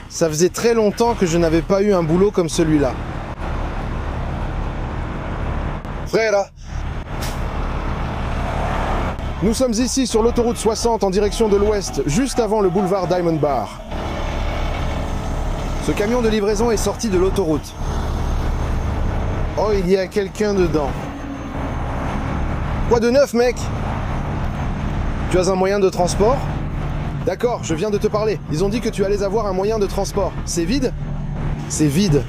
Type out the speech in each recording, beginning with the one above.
Ça faisait très longtemps que je n'avais pas eu un boulot comme celui-là. Frère, nous sommes ici sur l'autoroute 60 en direction de l'ouest, juste avant le boulevard Diamond Bar. Ce camion de livraison est sorti de l'autoroute. Oh, il y a quelqu'un dedans. Quoi de neuf, mec? Tu as un moyen de transport? D'accord, je viens de te parler. Ils ont dit que tu allais avoir un moyen de transport. C'est vide? C'est vide.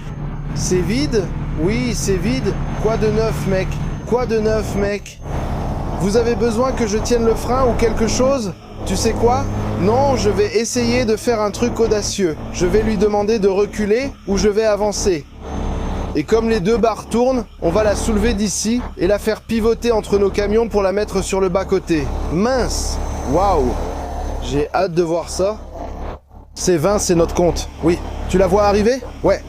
C'est vide? Oui, c'est vide. Quoi de neuf, mec? Quoi de neuf, mec? Vous avez besoin que je tienne le frein ou quelque chose? Tu sais quoi? Non, je vais essayer de faire un truc audacieux. Je vais lui demander de reculer ou je vais avancer. Et comme les deux barres tournent, on va la soulever d'ici et la faire pivoter entre nos camions pour la mettre sur le bas-côté. Mince! Waouh! J'ai hâte de voir ça. C'est 20, c'est notre compte. Oui. Tu la vois arriver? Ouais.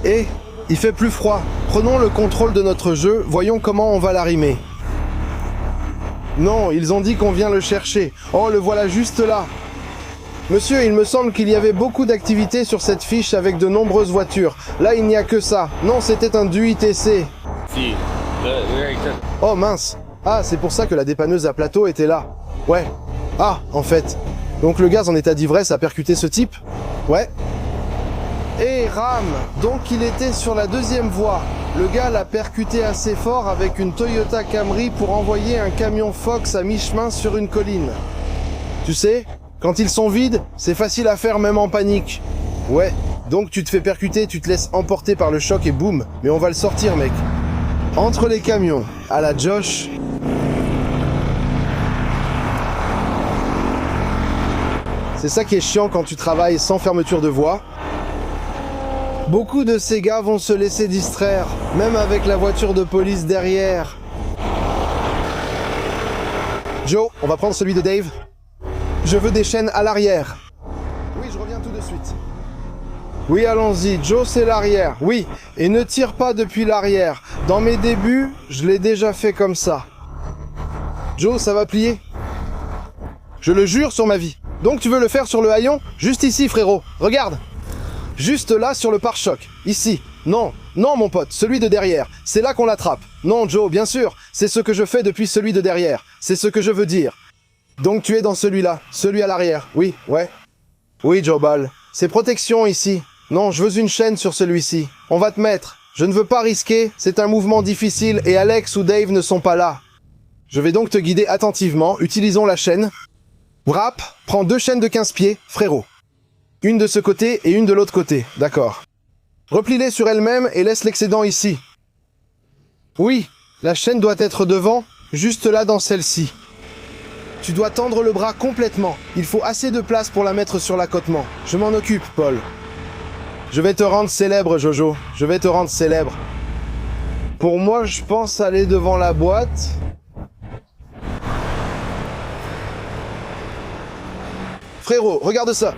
Et il fait plus froid. Prenons le contrôle de notre jeu, voyons comment on va l'arrimer. Non, ils ont dit qu'on vient le chercher. Oh, le voilà juste là. Monsieur, il me semble qu'il y avait beaucoup d'activités sur cette fiche avec de nombreuses voitures. Là, il n'y a que ça. Non, c'était un du ITC. Oh mince. Ah, c'est pour ça que la dépanneuse à plateau était là. Ouais. Ah, en fait. Donc le gaz en état d'ivresse a percuté ce type? Ouais. Et rame. Donc il était sur la deuxième voie. Le gars l'a percuté assez fort avec une Toyota Camry pour envoyer un camion Fox à mi-chemin sur une colline. Tu sais, quand ils sont vides, c'est facile à faire même en panique. Ouais, donc tu te fais percuter, tu te laisses emporter par le choc et boum. Mais on va le sortir, mec. Entre les camions, à la Josh. C'est ça qui est chiant quand tu travailles sans fermeture de voie. Beaucoup de ces gars vont se laisser distraire, même avec la voiture de police derrière. Joe, on va prendre celui de Dave. Je veux des chaînes à l'arrière. Oui, je reviens tout de suite. Oui, allons-y. Joe, c'est l'arrière. Oui, et ne tire pas depuis l'arrière. Dans mes débuts, je l'ai déjà fait comme ça. Joe, ça va plier? Je le jure sur ma vie. Donc tu veux le faire sur le haillon? Juste ici, frérot. Regarde. Juste là, sur le pare-choc. Ici. Non, non, mon pote, celui de derrière. C'est là qu'on l'attrape. Non, Joe, bien sûr. C'est ce que je fais depuis celui de derrière. C'est ce que je veux dire. Donc tu es dans celui-là. Celui à l'arrière. Oui, ouais. Oui, Joe Ball. C'est protection ici. Non, je veux une chaîne sur celui-ci. On va te mettre. Je ne veux pas risquer. C'est un mouvement difficile et Alex ou Dave ne sont pas là. Je vais donc te guider attentivement. Utilisons la chaîne. Wrap, prends 2 chaînes de 15 pieds, frérot. Une de ce côté et une de l'autre côté, d'accord. Replie-les sur elle-même et laisse l'excédent ici. Oui, la chaîne doit être devant, juste là dans celle-ci. Tu dois tendre le bras complètement. Il faut assez de place pour la mettre sur l'accotement. Je m'en occupe, Paul. Je vais te rendre célèbre, Jojo. Je vais te rendre célèbre. Pour moi, je pense aller devant la boîte. Frérot, regarde ça.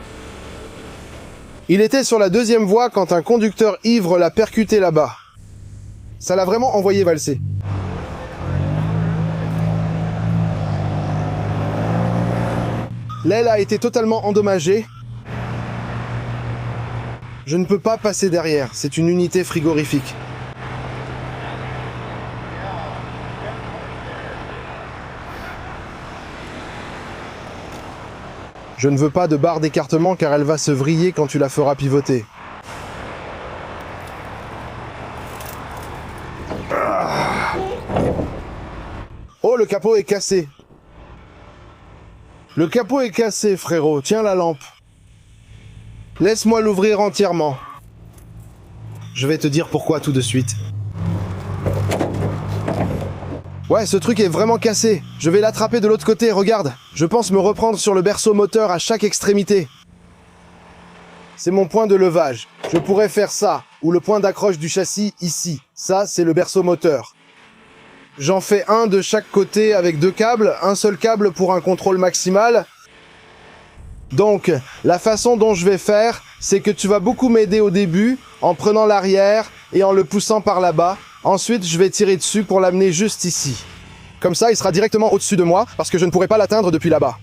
Il était sur la deuxième voie quand un conducteur ivre l'a percuté là-bas. Ça l'a vraiment envoyé valser. L'aile a été totalement endommagée. Je ne peux pas passer derrière, c'est une unité frigorifique. Je ne veux pas de barre d'écartement car elle va se vriller quand tu la feras pivoter. Oh, le capot est cassé. Le capot est cassé, frérot. Tiens la lampe. Laisse-moi l'ouvrir entièrement. Je vais te dire pourquoi tout de suite. Ouais, ce truc est vraiment cassé. Je vais l'attraper de l'autre côté, regarde. Je pense me reprendre sur le berceau moteur à chaque extrémité. C'est mon point de levage. Je pourrais faire ça, ou le point d'accroche du châssis ici. Ça, c'est le berceau moteur. J'en fais un de chaque côté avec 2 câbles, un seul câble pour un contrôle maximal. Donc, la façon dont je vais faire, c'est que tu vas beaucoup m'aider au début, en prenant l'arrière et en le poussant par là-bas. Ensuite, je vais tirer dessus pour l'amener juste ici. Comme ça, il sera directement au-dessus de moi, parce que je ne pourrai pas l'atteindre depuis là-bas.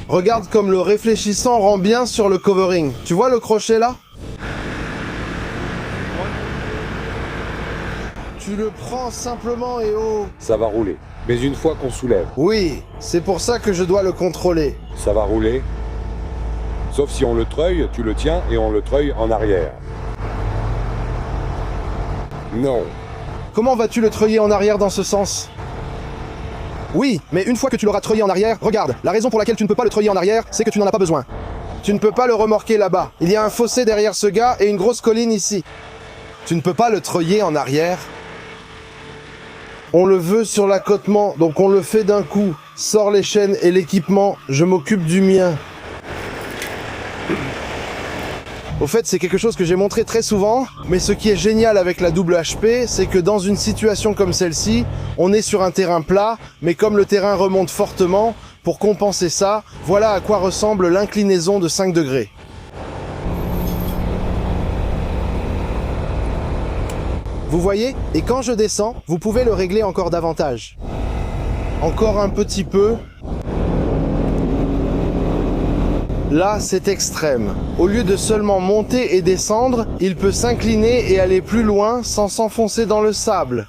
Regarde comme le réfléchissant rend bien sur le covering. Tu vois le crochet là? Tu le prends simplement et oh... Ça va rouler. Mais une fois qu'on soulève, Oui, c'est pour ça que je dois le contrôler. ça va rouler. Sauf si on le treuille, tu le tiens et on le treuille en arrière. Non. Comment vas-tu le treuiller en arrière dans ce sens? Oui, mais une fois que tu l'auras treuillé en arrière, regarde, la raison pour laquelle tu ne peux pas le treuiller en arrière, c'est que tu n'en as pas besoin. Tu ne peux pas le remorquer là-bas. Il y a un fossé derrière ce gars et une grosse colline ici. Tu ne peux pas le treuiller en arrière. On le veut sur l'accotement, donc on le fait d'un coup. Sors les chaînes et l'équipement, je m'occupe du mien. Au fait, c'est quelque chose que j'ai montré très souvent, mais ce qui est génial avec la double HP, c'est que dans une situation comme celle-ci, on est sur un terrain plat, mais comme le terrain remonte fortement, pour compenser ça, voilà à quoi ressemble l'inclinaison de 5 degrés. Vous voyez? Et quand je descends, vous pouvez le régler encore davantage. Encore un petit peu. Là, c'est extrême. Au lieu de seulement monter et descendre, il peut s'incliner et aller plus loin sans s'enfoncer dans le sable.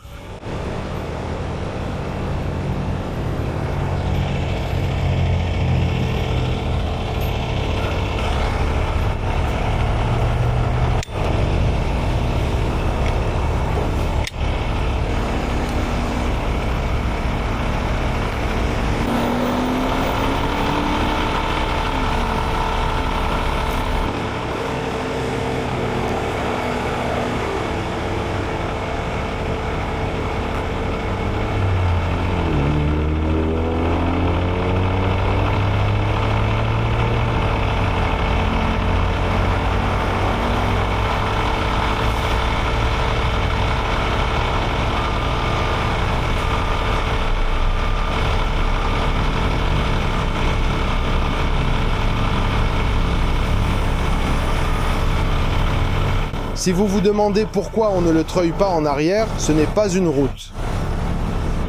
Si vous vous demandez pourquoi on ne le treuille pas en arrière, ce n'est pas une route.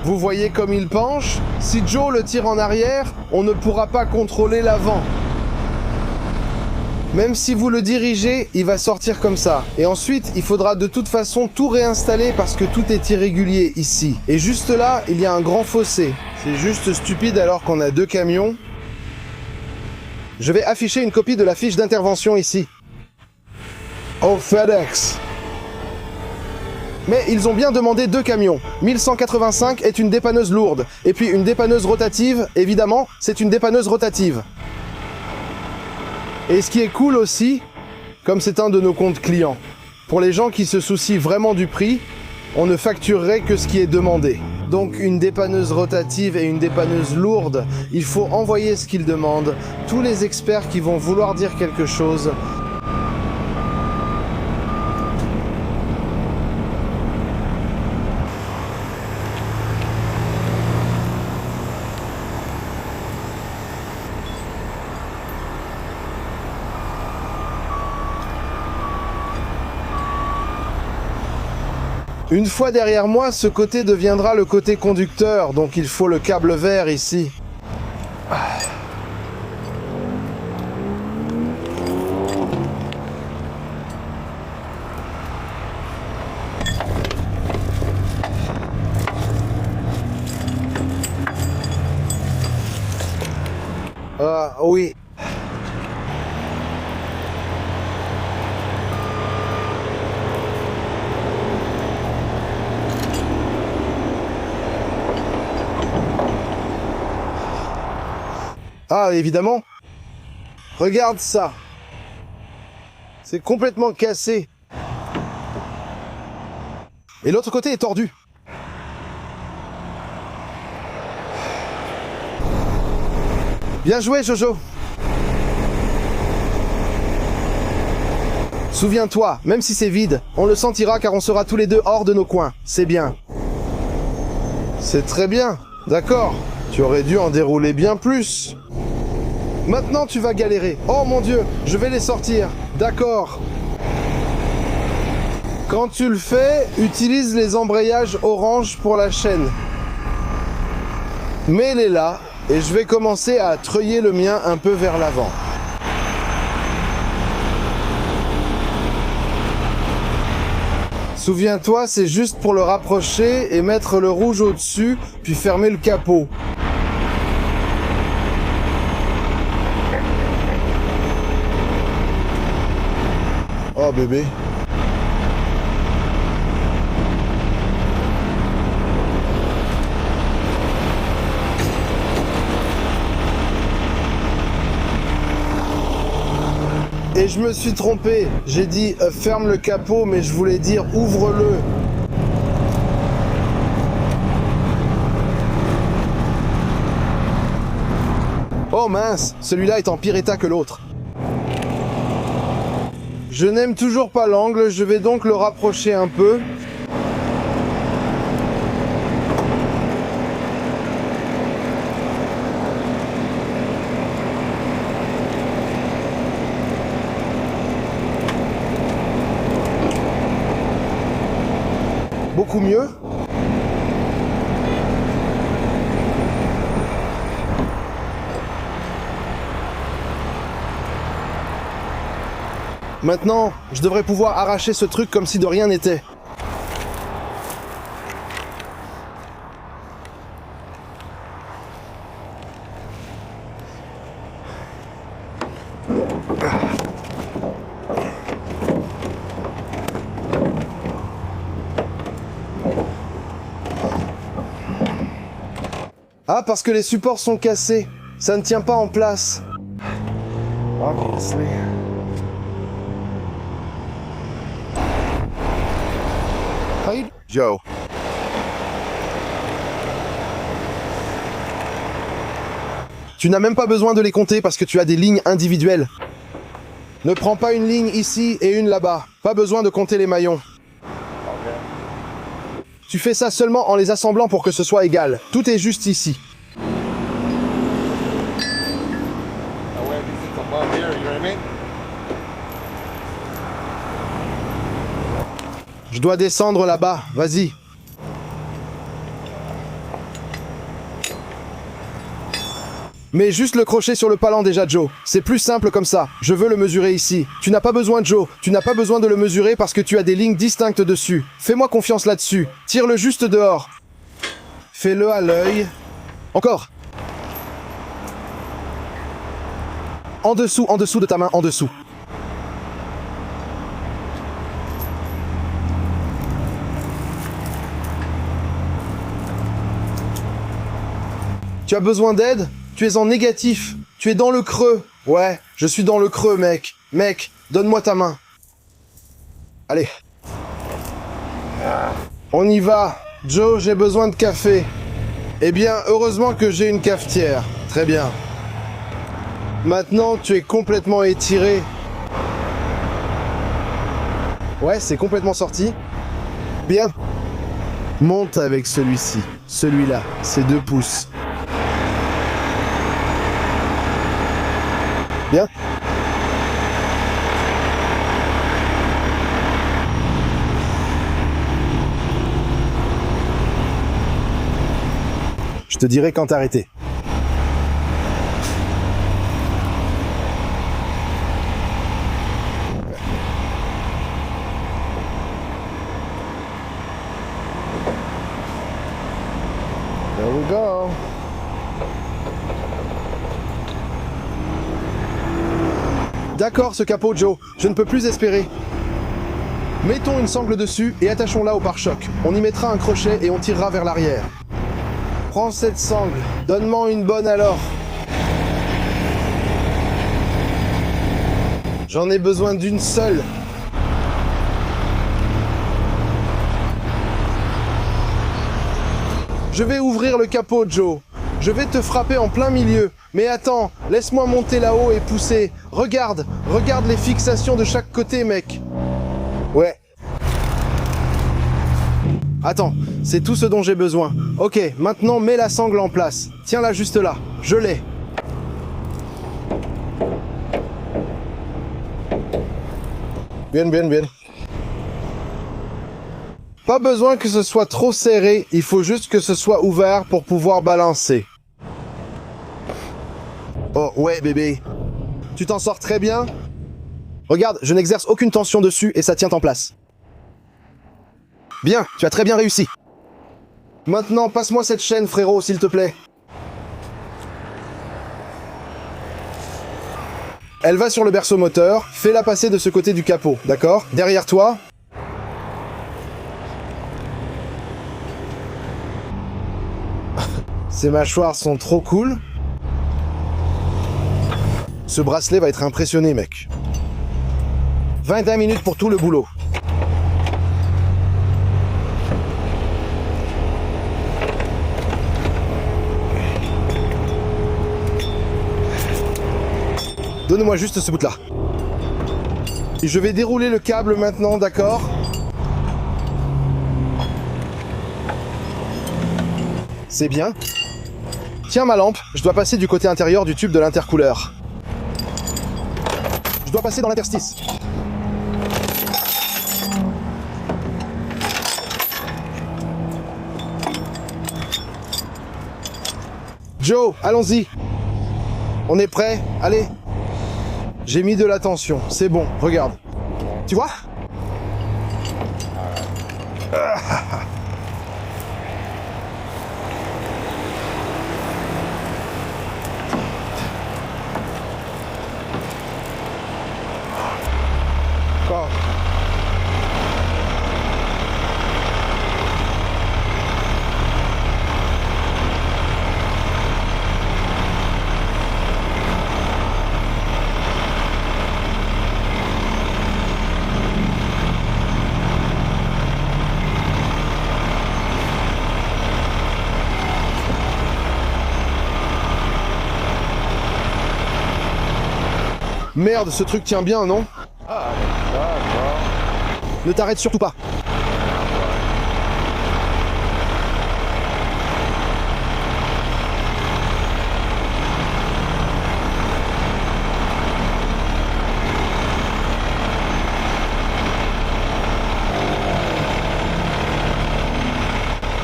Vous voyez comme il penche? Si Joe le tire en arrière, on ne pourra pas contrôler l'avant. Même si vous le dirigez, il va sortir comme ça. Et ensuite, il faudra de toute façon tout réinstaller parce que tout est irrégulier ici. Et juste là, il y a un grand fossé. C'est juste stupide alors qu'on a 2 camions. Je vais afficher une copie de la fiche d'intervention ici. Au FedEx. Mais ils ont bien demandé 2 camions. 1185 est une dépanneuse lourde. Et puis une dépanneuse rotative, évidemment, c'est une dépanneuse rotative. Et ce qui est cool aussi, comme c'est un de nos comptes clients, pour les gens qui se soucient vraiment du prix, on ne facturerait que ce qui est demandé. Donc une dépanneuse rotative et une dépanneuse lourde, il faut envoyer ce qu'ils demandent. Tous les experts qui vont vouloir dire quelque chose. Une fois derrière moi, ce côté deviendra le côté conducteur, donc il faut le câble vert ici. Ah oui. Ah, évidemment. Regarde ça. C'est complètement cassé. Et l'autre côté est tordu. Bien joué, Jojo. Souviens-toi, même si c'est vide, on le sentira car on sera tous les deux hors de nos coins. C'est bien. C'est très bien. D'accord. Tu aurais dû en dérouler bien plus. Maintenant, tu vas galérer. Oh mon Dieu, je vais les sortir. D'accord. Quand tu le fais, utilise les embrayages orange pour la chaîne. Mets-les là. Et je vais commencer à treuiller le mien un peu vers l'avant. Souviens-toi, c'est juste pour le rapprocher et mettre le rouge au-dessus, puis fermer le capot. Oh bébé. Et je me suis trompé, j'ai dit ferme le capot, mais je voulais dire ouvre-le. Oh mince, celui-là est en pire état que l'autre. Je n'aime toujours pas l'angle, je vais donc le rapprocher un peu. Beaucoup mieux. Maintenant, je devrais pouvoir arracher ce truc comme si de rien n'était. Ah, parce que les supports sont cassés. Ça ne tient pas en place. Obviously. Joe. Tu n'as même pas besoin de les compter parce que tu as des lignes individuelles. Ne prends pas une ligne ici et une là-bas. Pas besoin de compter les maillons. Tu fais ça seulement en les assemblant pour que ce soit égal. Tout est juste ici. Je dois descendre là-bas, vas-y. Mets juste le crochet sur le palan déjà, Joe. C'est plus simple comme ça. Je veux le mesurer ici. Tu n'as pas besoin, Joe. Tu n'as pas besoin de le mesurer parce que tu as des lignes distinctes dessus. Fais-moi confiance là-dessus. Tire-le juste dehors. Fais-le à l'œil. Encore. En dessous de ta main, en dessous. Tu as besoin d'aide? Tu es en négatif. Tu es dans le creux. Ouais, je suis dans le creux, mec. Mec, donne-moi ta main. Allez. On y va. Joe, j'ai besoin de café. Eh bien, heureusement que j'ai une cafetière. Très bien. Maintenant, tu es complètement étiré. Ouais, c'est complètement sorti. Bien. Monte avec celui-ci. Celui-là, c'est 2 pouces. Bien. Je te dirai quand t'arrêter. There we go. D'accord, ce capot, Joe. Je ne peux plus espérer. Mettons une sangle dessus et attachons-la au pare-choc. On y mettra un crochet et on tirera vers l'arrière. Prends cette sangle. Donne-moi une bonne alors. J'en ai besoin d'une seule. Je vais ouvrir le capot, Joe. Je vais te frapper en plein milieu. Mais attends, laisse-moi monter là-haut et pousser. Regarde les fixations de chaque côté, mec. Ouais. Attends, c'est tout ce dont j'ai besoin. Ok, maintenant mets la sangle en place. Tiens-la juste là. Je l'ai. Bien. Pas besoin que ce soit trop serré, il faut juste que ce soit ouvert pour pouvoir balancer. Oh ouais bébé. Tu t'en sors très bien. Regarde, je n'exerce aucune tension dessus et ça tient en place. Bien, tu as très bien réussi. Maintenant, passe-moi cette chaîne, frérot, s'il te plaît. Elle va sur le berceau moteur, fais-la passer de ce côté du capot, d'accord? Derrière toi. Ces mâchoires sont trop cool. Ce bracelet va être impressionné, mec. 21 minutes pour tout le boulot. Donne-moi juste ce bout-là. Et je vais dérouler le câble maintenant, d'accord? C'est bien. Tiens ma lampe, je dois passer du côté intérieur du tube de l'intercooleur. Je dois passer dans l'interstice. Joe, allons-y. On est prêt? Allez. J'ai mis de la tension, c'est bon, regarde. Tu vois? Quoi? Merde, ce truc tient bien, non? Ah, d'accord. Ne t'arrête surtout pas.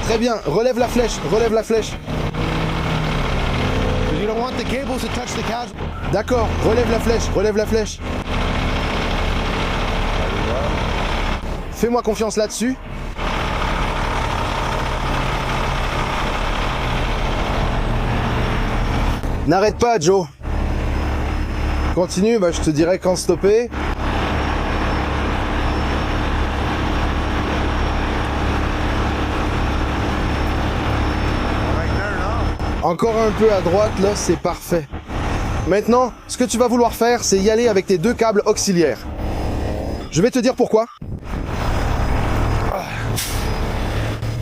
Très bien, relève la flèche, relève la flèche. You don't want the cables to touch the cab. D'accord, relève la flèche, relève la flèche. Fais-moi confiance là-dessus. N'arrête pas, Joe. Continue, bah, je te dirai quand stopper. Encore un peu à droite, là, c'est parfait. Maintenant, ce que tu vas vouloir faire, c'est y aller avec tes deux câbles auxiliaires. Je vais te dire pourquoi.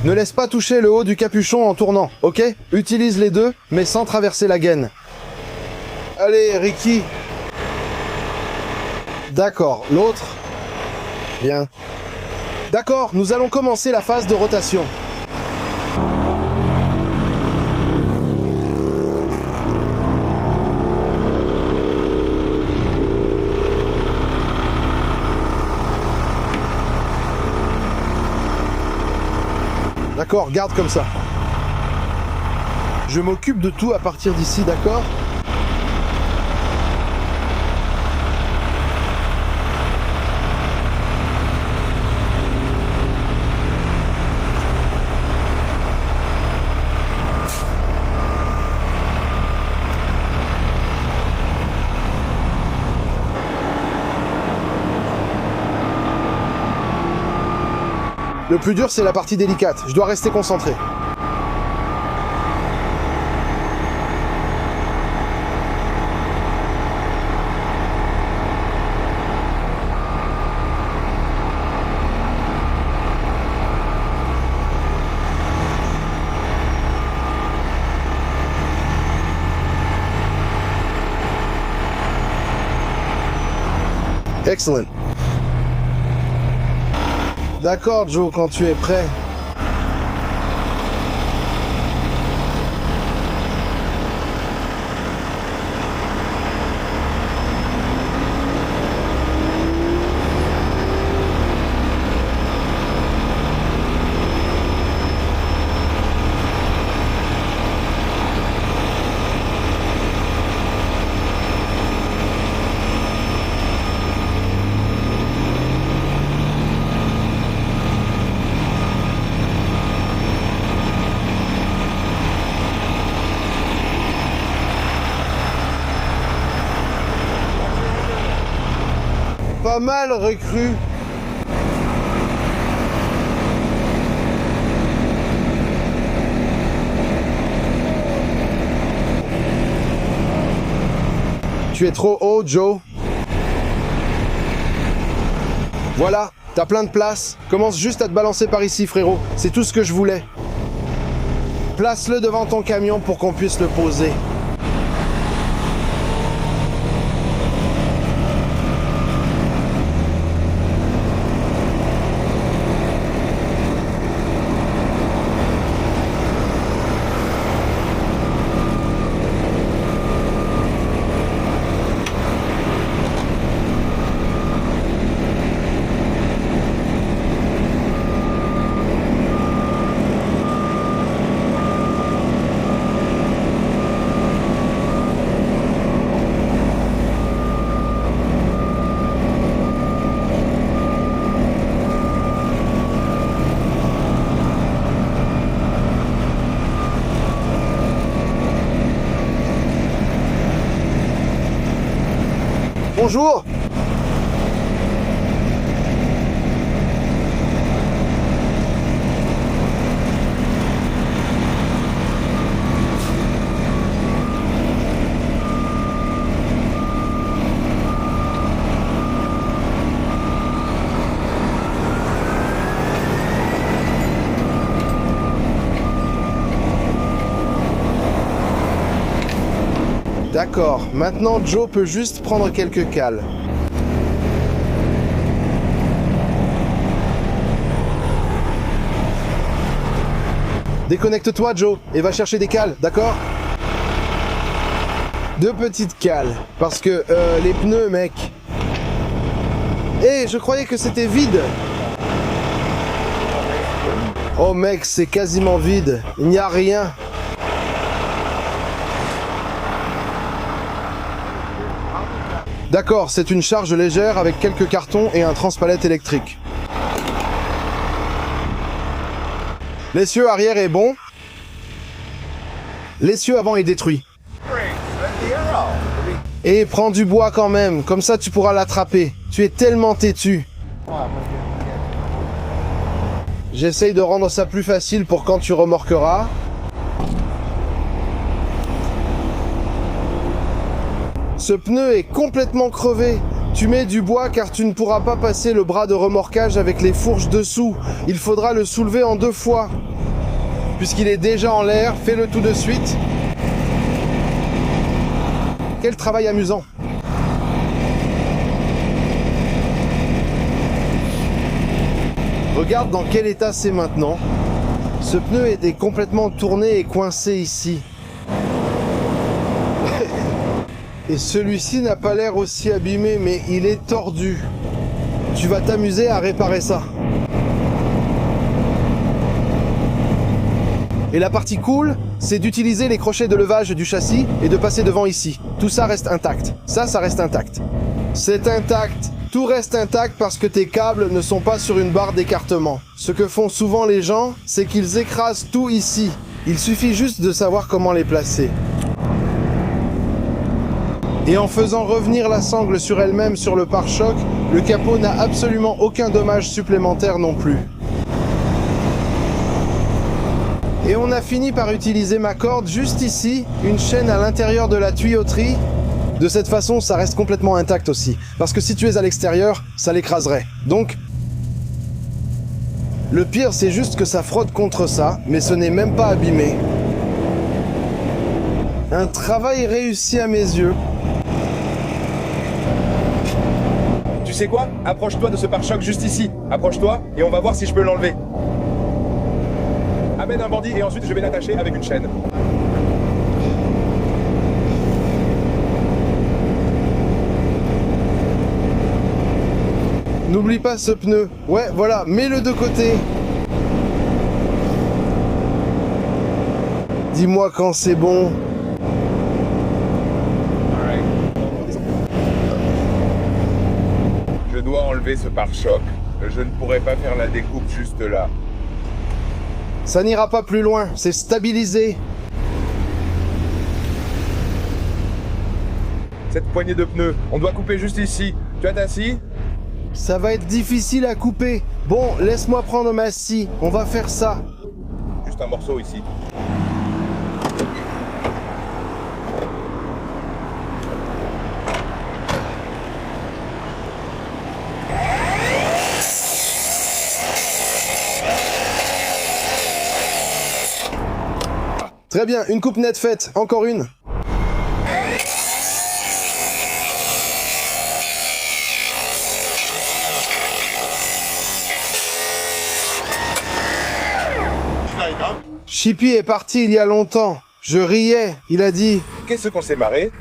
Ne laisse pas toucher le haut du capuchon en tournant, ok? Utilise les deux, mais sans traverser la gaine. Allez, Ricky. D'accord, l'autre. Bien. D'accord, nous allons commencer la phase de rotation. D'accord, garde comme ça. Je m'occupe de tout à partir d'ici, d'accord? Le plus dur, c'est la partie délicate. Je dois rester concentré. Excellent. D'accord, Joe, quand tu es prêt. Pas mal, recrue. Tu es trop haut, Joe. Voilà, t'as plein de place. Commence juste à te balancer par ici, frérot. C'est tout ce que je voulais. Place-le devant ton camion pour qu'on puisse le poser. Bonjour. D'accord, maintenant Joe peut juste prendre quelques cales. Déconnecte-toi Joe et va chercher des cales, d'accord? 2 petites cales, parce que les pneus mec. Hé, je croyais que c'était vide. Oh mec, c'est quasiment vide, il n'y a rien. D'accord, c'est une charge légère avec quelques cartons et un transpalette électrique. L'essieu arrière est bon. L'essieu avant est détruit. Et prends du bois quand même, comme ça tu pourras l'attraper. Tu es tellement têtu. J'essaye de rendre ça plus facile pour quand tu remorqueras. Ce pneu est complètement crevé. Tu mets du bois car tu ne pourras pas passer le bras de remorquage avec les fourches dessous. Il faudra le soulever en 2 fois. Puisqu'il est déjà en l'air, fais-le tout de suite. Quel travail amusant. Regarde dans quel état c'est maintenant. Ce pneu était complètement tourné et coincé ici. Et celui-ci n'a pas l'air aussi abîmé, mais il est tordu. Tu vas t'amuser à réparer ça. Et la partie cool, c'est d'utiliser les crochets de levage du châssis et de passer devant ici. Tout ça reste intact. Ça reste intact. C'est intact. Tout reste intact parce que tes câbles ne sont pas sur une barre d'écartement. Ce que font souvent les gens, c'est qu'ils écrasent tout ici. Il suffit juste de savoir comment les placer. Et en faisant revenir la sangle sur elle-même sur le pare-choc, le capot n'a absolument aucun dommage supplémentaire non plus. Et on a fini par utiliser ma corde juste ici, une chaîne à l'intérieur de la tuyauterie. De cette façon, ça reste complètement intact aussi. Parce que si tu es à l'extérieur, ça l'écraserait. Donc, le pire, c'est juste que ça frotte contre ça, mais ce n'est même pas abîmé. Un travail réussi à mes yeux. Tu sais quoi? Approche-toi de ce pare-choc juste ici. Approche-toi et on va voir si je peux l'enlever. Amène un bandit et ensuite je vais l'attacher avec une chaîne. N'oublie pas ce pneu. Ouais, voilà, mets-le de côté. Dis-moi quand c'est bon. Je dois enlever ce pare-choc. Je ne pourrai pas faire la découpe juste là. Ça n'ira pas plus loin, c'est stabilisé. Cette poignée de pneus, on doit couper juste ici. Tu as ta scie? Ça va être difficile à couper. Bon, laisse-moi prendre ma scie. On va faire ça. Juste un morceau ici. Très bien, une coupe nette faite. Encore une. Chippy est parti il y a longtemps. Je riais. Il a dit... Qu'est-ce qu'on s'est marré?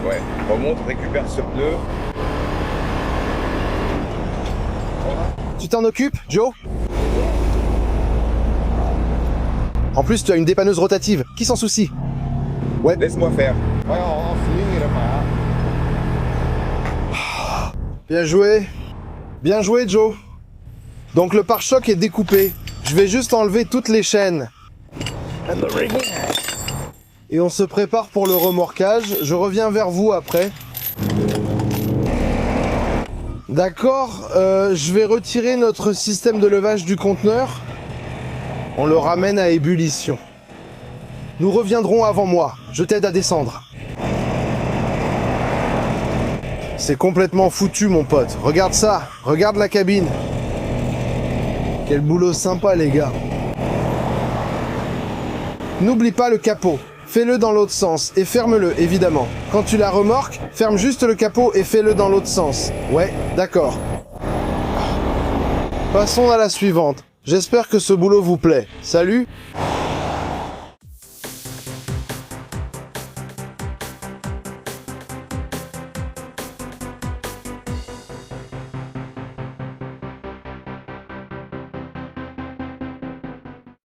Ouais, remonte, récupère ce pneu. Tu t'en occupes, Joe? En plus, tu as une dépanneuse rotative. Qui s'en soucie? Ouais. Laisse-moi faire. Bien joué. Bien joué, Joe. Donc le pare-choc est découpé. Je vais juste enlever toutes les chaînes. Et on se prépare pour le remorquage. Je reviens vers vous après. D'accord, je vais retirer notre système de levage du conteneur. On le ramène à ébullition. Nous reviendrons avant moi. Je t'aide à descendre. C'est complètement foutu, mon pote. Regarde ça. Regarde la cabine. Quel boulot sympa, les gars. N'oublie pas le capot. Fais-le dans l'autre sens et ferme-le, évidemment. Quand tu la remorques, ferme juste le capot et fais-le dans l'autre sens. Ouais, d'accord. Passons à la suivante. J'espère que ce boulot vous plaît. Salut!